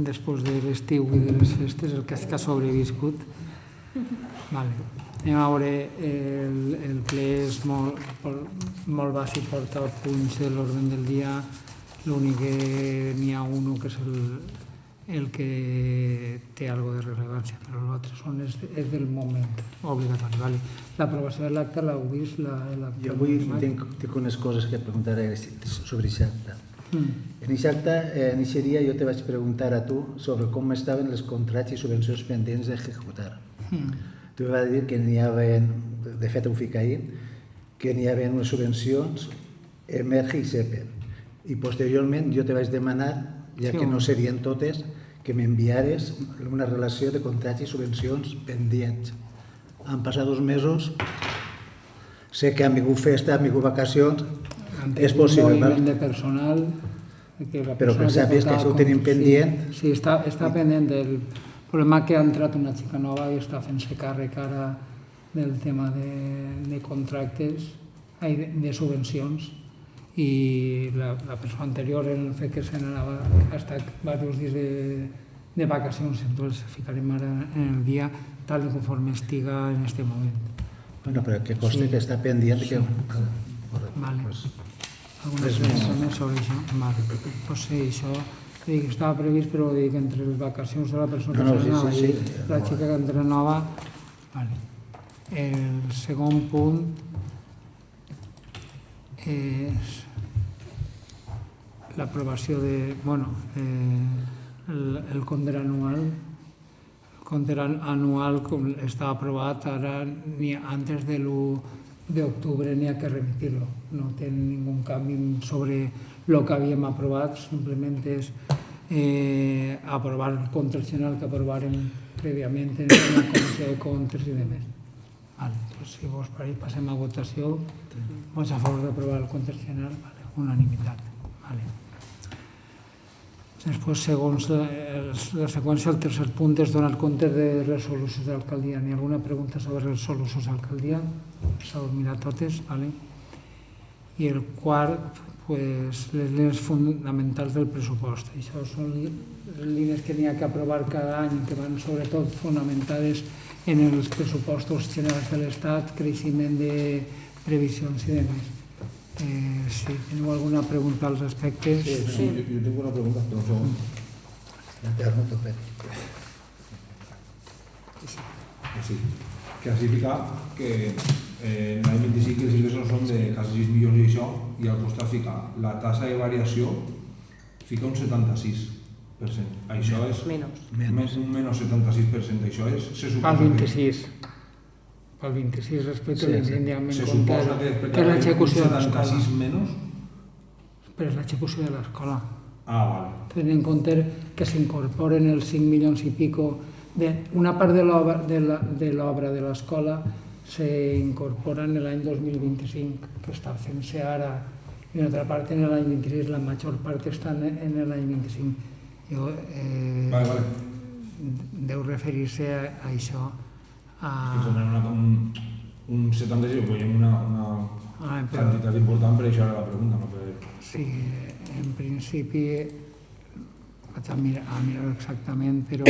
després de l'estiu i de les festes, el que ha sobreviscut. Anem a veure, el ple és molt bàsic, porta els punts de l'ordre del dia, l'únic que n'hi ha un que és el que té algo de rellevància, però l'altre és del moment obligatori. L'aprovació de l'acte l'heu vist? Jo avui tinc unes coses que preguntaré sobre aquest acte. En aquest acte, en aquest dia, jo te vaig preguntar a tu sobre com estaven els contrats i subvencions pendents d'executar. Tu vas dir que n'hi havia, de fet ho fica ahir, que n'hi havia unes subvencions Emerge i SEPE. I posteriorment jo te vaig demanar, ja que no serien totes, que m'enviares una relació de contrats i subvencions pendients. Han passat 2 mesos, sé que han vingut festa, han vingut vacacions, és possible. Un moviment de personal... Però que sàpies que això ho tenim pendent. Sí, està pendent del problema que ha entrat una xica nova i està fent-se càrrec ara del tema de contractes, de subvencions, i la persona anterior, en el fet que se n'anava, ha estat diversos dies de vacacions, entonces ficarem ara en el dia tal conforme estiga en este moment. Bueno, però que consti que està pendent que... Algunes persones sobre això? Doncs sí, això estava previst, però dic, entre les vacacions de la persona que s'anava i la xica que entra nova. El segon punt és l'aprovació de, el compte anual. El compte anual, com està aprovat, ara, antes de l'1 d'octubre n'hi ha que remitir-lo. No té ningú canvi sobre el que havíem aprovat, simplement és aprovar el compte general que aprovàrem prèviament en la Comissió de Comptes i demés. Si vos pareix, passem a votació. Vots a favor d'aprovar el compte general? Unanimitat. Després, segons la seqüència, el tercer punt és donar compte de resolucions d'alcaldia. N'hi ha alguna pregunta sobre resolucions d'alcaldia? S'ha mirat totes, I el quart, les línies fonamentals del pressupost. Això són les línies que n'hi ha que aprovar cada any, que van sobretot fonamentades en els pressupostos generals de l'Estat, creixement de previsions i demés. Si teniu alguna pregunta als aspectes... Sí, jo tinc una pregunta, però un segon. Sí, classificar que en l'any 25 els ingressos són de quasi 6 milions i això, i al costat fica la tassa de variació fica un 76%. Això és... Un menys 76%. Això és... Pel 26. Pel 26 respecte a l'incendiment que és l'execució de l'escola. Se suposa que és 76 menys? Però és l'execució de l'escola. Vale. Tenint en compte que s'incorporen els 5 milions i pico, una part de l'obra de l'escola s'incorpora en l'any 2025, que està fent-se ara, i una altra part en l'any 26, la major part està en l'any 25. Deu referir-se a això. Un 76, veiem una quantitat important, per això era la pregunta. Sí, en principi, vaig a mirar exactament, però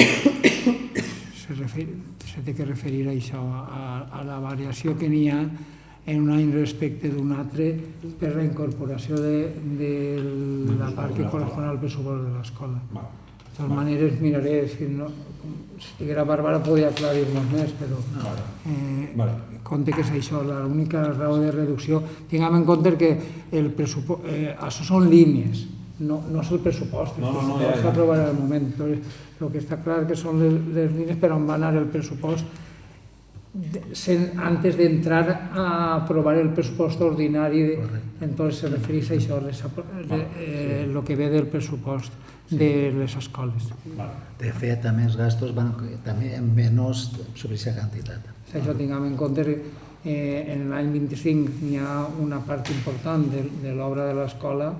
se té que referir a això, a la variació que n'hi ha en un any respecte d'un altre per la incorporació de la part que correspon al pressupost de l'escola. De totes maneres, miraré, si estiguera Bàrbara podria aclarir-nos més, però compte que és això, l'única raó de reducció. Tinguem en compte que això són línies, no és el pressupost, el pressupost s'aprovarà al moment. El que està clar que són les línies per on va anar el pressupost antes d'entrar a aprovar el pressupost ordinari, entonces se refereix a això, el que ve del pressupost de les escoles. De fet, també els gastos van també en menys sobre aquesta quantitat. Això tinguem en compte que en l'any 25 n'hi ha una part important de l'obra de l'escola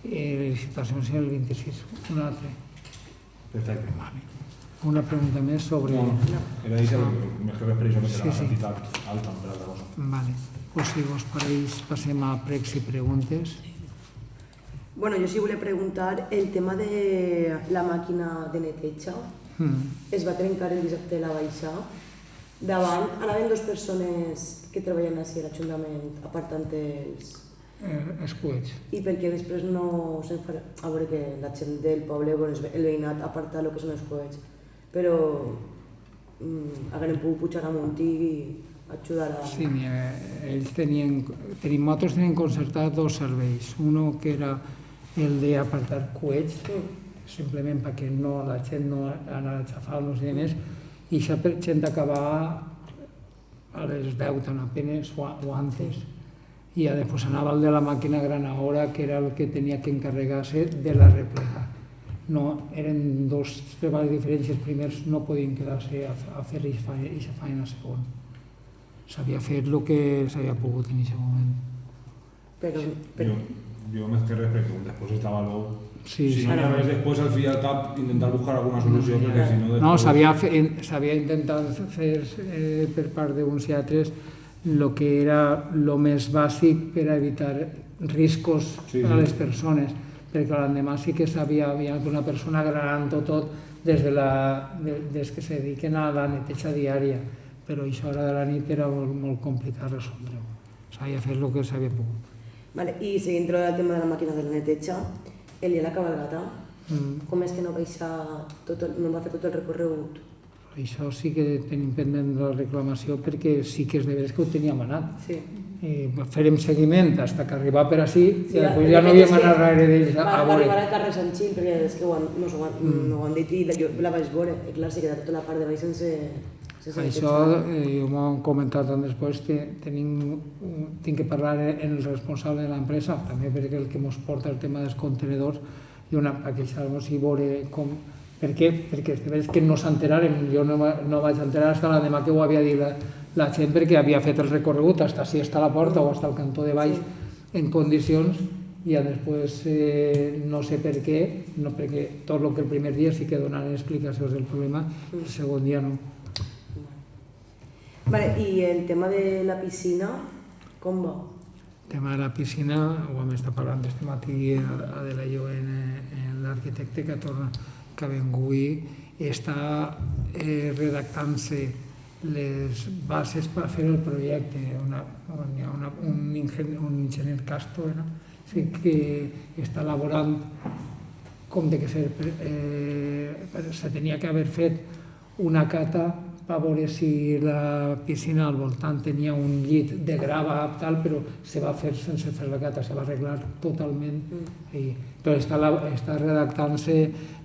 i les licitacions en el 26, una altra. Perfecte. Una pregunta més sobre... Era dir més que refereix a la quantitat alta per altra cosa. Vale. Pues si vos pareix, passem a pregs i preguntes. Bueno, jo sí volia preguntar, el tema de la màquina de neteja es va trencar el dissabte a la baixa. Davant anaven dues persones que treballen així a l'Ajuntament apartant Els coets. I perquè després no se'n fa... A veure que la gent del poble, el veïnat, aparta el que són els coets, però haguem pogut pujar amunt i ajudar a... Sí, ells nosaltres teníem concertat dos serveis. Uno que era el d'apartar coets, simplement perquè la gent no anava a xafar-los i més, i això per gent acabar a les 10 tan apenas o antes. I després anava el de la màquina granadora, que era el que tenia que encarregar-se de la rèplica. No, eren dos treballs diferents i els primers no podien quedar-se a fer aquesta feina segon. S'havia fet el que s'havia pogut en aquest moment. Jo més que res, perquè després estava l'ou. Sí, si no hi ha res després, al fi i al cap, intentar buscar alguna solució, perquè si no... No, s'havia intentat fer per part d'uns i altres el que era el més bàsic per evitar riscos a les persones, perquè l'endemà sí que s'havia una persona granant-ho tot des que se dediquen a la neteja diària, però a aquesta hora de la nit era molt complicat resoldre-ho. S'havia fet el que s'havia pogut. I seguint el tema de la màquina de neteja, el dia de la cabalgata, com és que no va fer tot el recorregut? Això sí que tenim pendent la reclamació perquè sí que és de veres que ho teníem anat. Farem seguiment fins que arribar per ací i després ja no havíem anat gaire d'ells a veure. Va arribar al carrer Sant Xil perquè és que no ho han dit i jo la vaig veure i clar, s'ha quedat tota la part de baix sense... Això jo m'ho he comentat després, tinc que parlar amb el responsable de l'empresa, també perquè el que ens porta el tema dels contenedors i a queixar-nos i veure com... Per què? Perquè és que no s'enteraren, jo no vaig enterar fins l'endemà que ho havia dit la gent perquè havia fet el recorregut fins si està a la porta o fins al cantó de baix en condicions i després no sé per què, perquè tot el que el primer dia sí que donaven explicacions del problema, el segon dia no. I el tema de la piscina, com va? El tema de la piscina, ho hem estat parlant aquest matí a de la jo en l'arquitecte que ha vingut, està redactant-se les bases per fer el projecte. Hi ha un enginyer Castro que està elaborant com de que se tenia que haver fet una cata per veure si la piscina al voltant tenia un llit de grava tal, però se va fer sense fer la cata, se va arreglar totalment. Però està redactant-se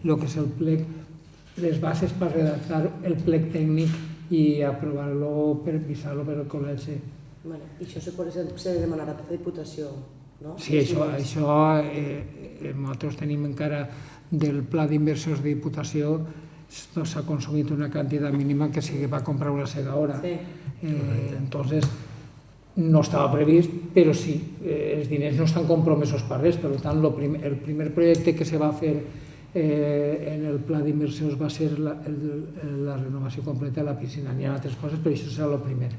el que és el plec, les bases per redactar el plec tècnic i aprovar-lo per visar-lo per al col·legi. I això s'ha de demanar a la Diputació, no? Sí, això nosaltres tenim encara del pla d'inversions de Diputació, s'ha consumit una quantitat mínima que sí que va comprar una segadora. Entonces, no estava previst, però sí, els diners no estan compromesos per res. Per tant, el primer projecte que se va fer en el pla d'inversions va ser la renovació completa de la piscina. N'hi ha altres coses, però això serà el primer.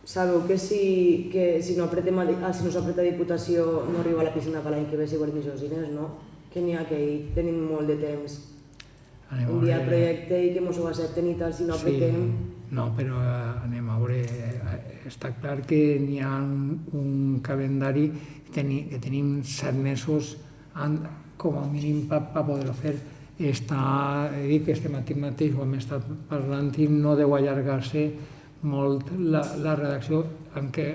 Sabeu que si no s'apreta Diputació no arriba a la piscina per l'any que ve si guardem els diners, no? Que n'hi ha que hi tenim molt de temps. Enviar el projecte i que ens ho accepten i tal, si no apretem... No, però anem a veure, està clar que n'hi ha un calendari que tenim 7 mesos com a mínim per poder-ho fer. Este matí mateix ho hem estat parlant i no deu allargar-se molt la redacció en què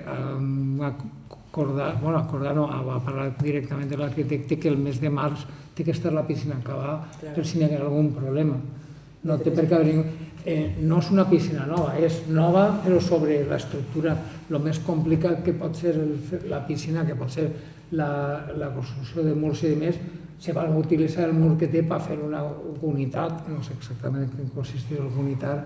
va parlar directament de l'arquitecte que el mes de març té que estar la piscina acabada per si n'hi ha algun problema. No té per què haver no és una piscina nova, és nova però sobre l'estructura. El més complicat que pot ser la piscina, que pot ser la construcció de murs i de més, se va utilitzar el mur que té per fer una unitat, no sé exactament en què consistia la unitat,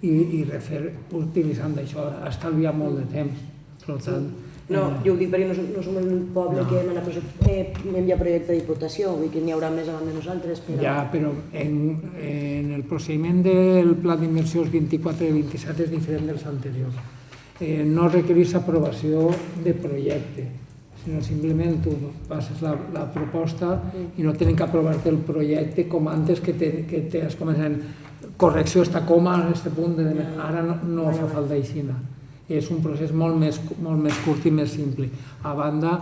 i refer utilitzant això, estalviar molt de temps. Per tant, no, jo ho dic perquè no som el poble que envia projecte de Diputació, vull dir que n'hi haurà més abans de nosaltres. Ja, però en el procediment del pla d'inversions 24 i 27 és diferent dels anteriors. No requereix aprovació de projecte, sinó simplement tu passes la proposta i no tenen que aprovar-te el projecte com antes que t'has començat correcció, està coma en aquest punt, ara no fa falta així. És un procés molt més curt i més simple. A banda,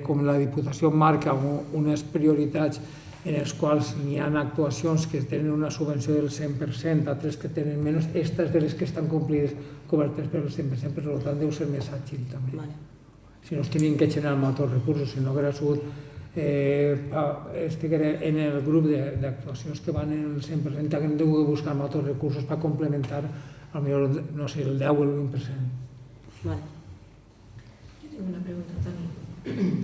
com la Diputació marca unes prioritats en les quals hi ha actuacions que tenen una subvenció del 100%, altres que tenen menys, aquestes de les que estan cobertes pel 100%, per tant deu ser més àgil també. Si no es tenien que generar molts recursos, si no hauria sigut en el grup d'actuacions que van en el 100%, haguem de buscar molts recursos per complementar potser, no sé, el 10 o el 20%. Jo tinc una pregunta també,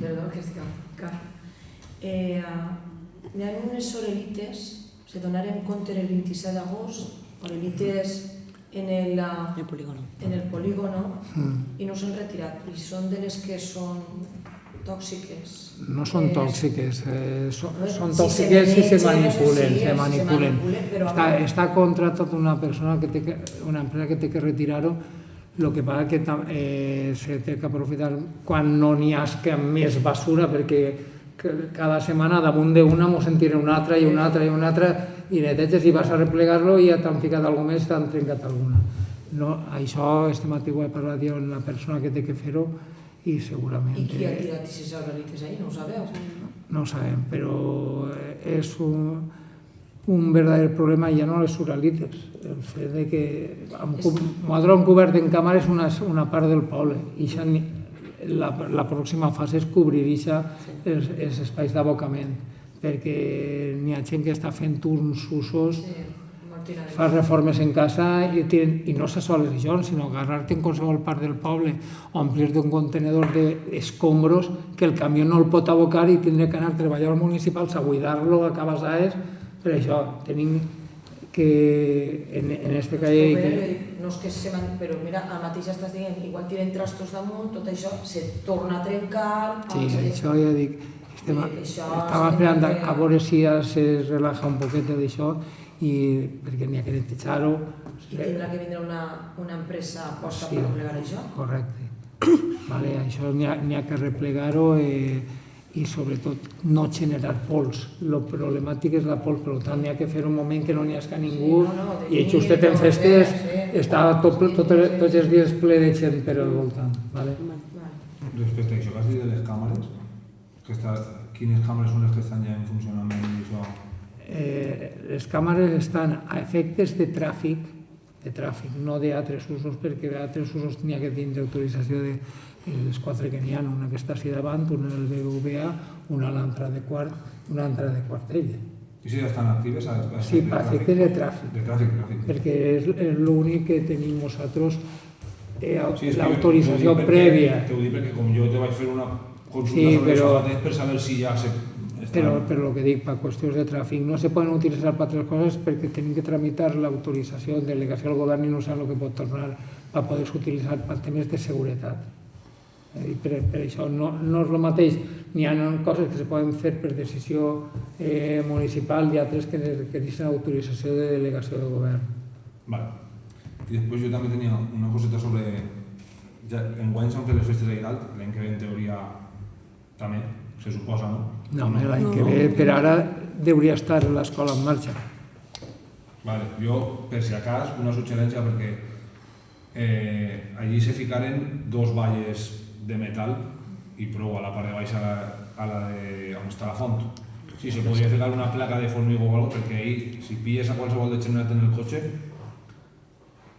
perdó que estic car. Hi ha unes orelites, se donaren compte el 27 d'agost, orelites en el polígono i no s'han retirat, i són de les que són tòxiques. No són tòxiques, són tòxiques i se manipulen. Està contratat una persona una empresa que té que retirar-ho, el que passa que se té que aprofitar quan no n'hi ha més basura, perquè cada setmana damunt d'una mos en tiren una altra i una altra i una altra i neteges i vas a replegar-lo i ja t'han ficat alguna més i t'han trencat alguna. Això, este matí ho he parlat jo amb la persona que té que fer-ho i segurament... I qui ha tirat aquestes orelites ahí? No ho sabeu? No ho sabem, però és un verdader problema ja no les orelites. El fet que nosaltres hem cobert en càmeres una part del poble i la pròxima fase és cobrir els espais d'abocament, perquè n'hi ha gent que està fent uns usos, fa reformes en casa i no se sols això, sinó agarrar-te en qualsevol part del poble, omplir-te un contenedor d'escombros que el camió no el pot abocar i tindrà que anar a treballar municipals a buidar-lo a Cabassaes. Per això tenim que en este cas... No és que se van... Però mira, al mateix estàs dient, igual tiren trastos damunt, tot això se torna a trencar... Sí, això ja dic, estava esperant a veure si ja se relaja un poquet d'això, perquè n'hi ha que netejar-ho. I tindrà que vindre una empresa posta per replegar això? Correcte. Això n'hi ha que replegar-ho i sobretot no generar pols. El problemàtic és la pols, per tant n'hi ha que fer un moment que no n'hi hagi ningú i justet en festes està tots els dies ple de gent per al voltant. Respecte a això que has dit de les càmeres, quines càmeres són les que estan ja en funcionament i això? Les càmeres estan a efectes de tràfic, no d'altres usos, perquè d'altres usos n'hi ha que tindre autorització de les 4 que n'hi ha, una que està així davant, una del BBVA, una a l'altra de quart, una altra de Quartell. I si ja estan actives? Sí, per efectes de tràfic. De tràfic. Perquè és l'únic que tenim nosaltres l'autorització prèvia. T'ho dic perquè com jo te vaig fer una consulta sobre això per saber si ja però el que dic, per qüestions de tràfic no se poden utilitzar per altres coses perquè tenim que tramitar l'autorització de delegació al govern i no sap el que pot tornar per poder-se utilitzar per temes de seguretat. Per això no és el mateix, n'hi ha coses que se poden fer per decisió municipal i altres que requereixen autorització de delegació del govern. I després jo també tenia una coseta sobre... Enguany s'han fet les festes a Iralt, l'any que ve en teoria també, se suposa, no? No, l'any que ve per ara hauria estar l'escola en marxa. Jo, per si acas, una suggerència perquè allí se ficaren 2 valles de metal i prou a la part de baix a la on està la font. Sí, se podria ficar una placa de formigó o alguna cosa, perquè ahí, si pilles a qualsevol de generat en el cotxe,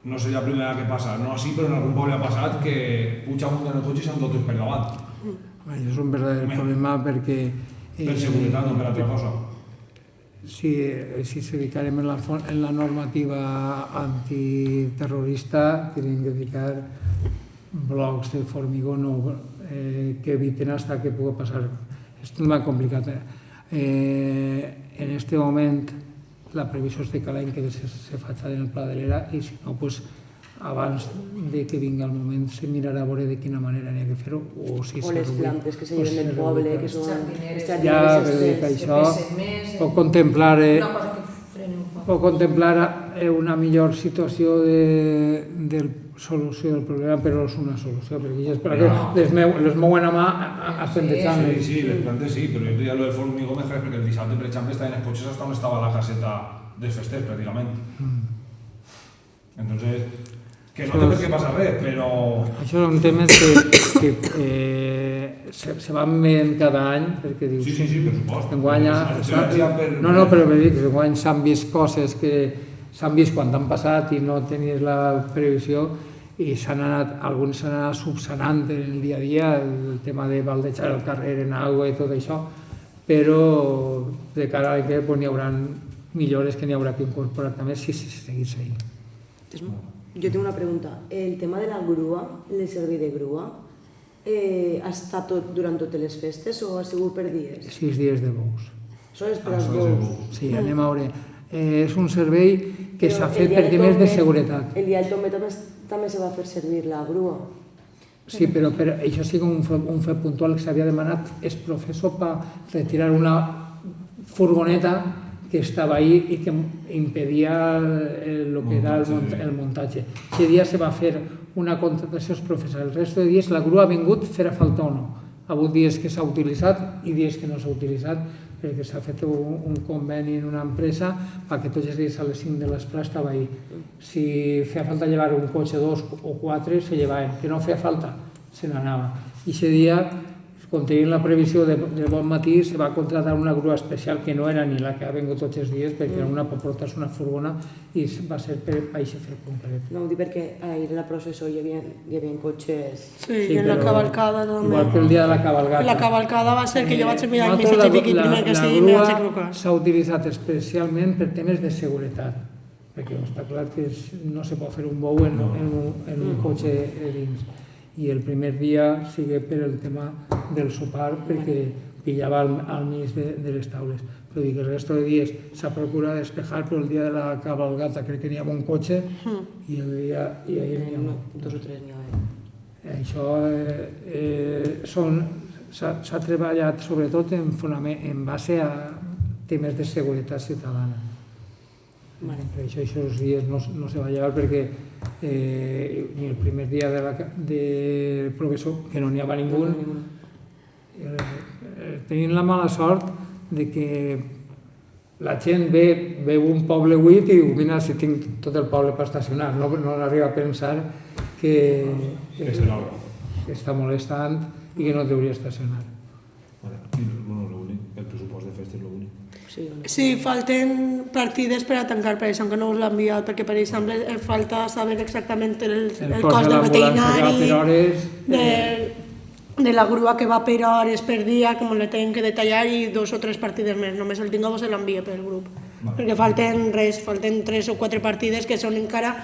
no seria la primera que passa. No així, però en algun poble ha passat que puja amunt en el cotxe i s'han totes per davant. És un verdader problema perquè... Per seguretat, no per altra cosa. Si se ficarem en la normativa antiterrorista, tenim que ficar blocs de formigó que eviten hasta que pugui passar. És molt complicat. En aquest moment la previsió és que l'any que se faci en el Pla de l'Era i si no, abans que vingui el moment se mirarà a veure de quina manera n'hi ha que fer-ho o les plantes que se lleven del poble, que són jardineres, això pot contemplar... Una cosa que freni un poc. pot contemplar una millor situació de solució del problema, però no és una solució, perquè és perquè les mouen a mà ascendechant-les. Sí, les plantes sí, però jo ja lo del Formigó me fes perquè el dissabte, per exemple, estaven els cotxes hasta on estava la caseta dels festers, pràcticament. Entonces, que no té per què passar res, però... Això són temes que se van veient cada any, perquè dius... Sí, per supost. No, però dic que enguany s'han vist coses que s'han vist quan han passat i no tenies la previsió i alguns s'han anat subsanant en el dia a dia, el tema de baldejar el carrer en aigua i tot això, però de cara a l'any que ve n'hi haurà millores que n'hi haurà que incorporar també si seguís ahí. Jo tinc una pregunta. El tema de la grua, el servei de grua, ha estat durant totes les festes o ha sigut per dies? 6 dies de bous. Això és per als bous? Sí, anem a veure. És un servei que s'ha fet per temes de seguretat. El dia del Tombe també se va fer servir la grua? Sí, però això sí que un fet puntual que s'havia demanat és professor per retirar una furgoneta que estava ahí i que impedia el que era el muntatge. Aquest dia se va fer una contractació professional. El resto de dies la grua ha vingut fer a falta o no. Ha hagut dies que s'ha utilitzat i dies que no s'ha utilitzat perquè s'ha fet un conveni en una empresa perquè tots els dies a les 5 de l'espre estava ahí. Si feia falta llevar un cotxe, 2 o 4, se llevaven. Que no feia falta, se n'anava. I aquest dia, quan tenien la previsió de bon matí, se va contractar una grua especial que no era ni la que ha vingut tots els dies, perquè era una per portar-se una furgona i va ser per aquest fet concret. No, ho dic perquè ahir a la processó hi havia cotxes... Sí, i en la cavalcada també. Igual que el dia de la cavalgata. La cavalcada va ser que jo vaig enviar el missatge primer que sí, me vaig equivocar. La grua s'ha utilitzat especialment per temes de seguretat, perquè està clar que no se pot fer un bou en un cotxe dins. I el primer dia sigue per el tema del sopar perquè pillava al mig de les taules. Però dic, el resto de dies s'ha procurat despejar, però el dia de la cabalgata crec que n'hi havia un cotxe i ahir n'hi havia 2 o 3 n'hi havia. Això s'ha treballat sobretot en base a temes de seguretat ciutadana. Per això aquests dies no se va llevar perquè ni el primer dia de professor, que no n'hi havia ningú, tenint la mala sort de que la gent veu un poble buit i diu, mira, si tinc tot el poble per estacionar, no arriba a pensar que està molestant i que no hauria estacionar. El pressupost de festes és l'únic. Sí, falten partides per a tancar, per exemple, que no us l'ha enviat, perquè, per exemple, falta saber exactament el cost del veterinari, de la grua que va per hores per dia, com le tenen que detallar, i 2 o 3 partides més. Només el tinc a vos se l'envia pel grup. Perquè falten 3 o 4 partides que són encara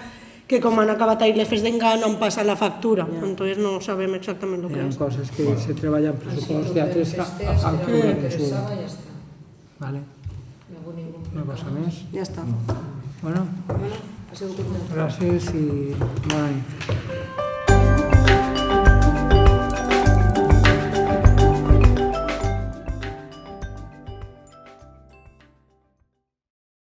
que com han acabat ahir les festes d'encara no han passat la factura. Entonces no sabem exactament el que és. Hi ha coses que se treballen pressupost i altres a factura mensual. Vale. Una cosa més? Ja està. Bueno, gràcies i bona nit.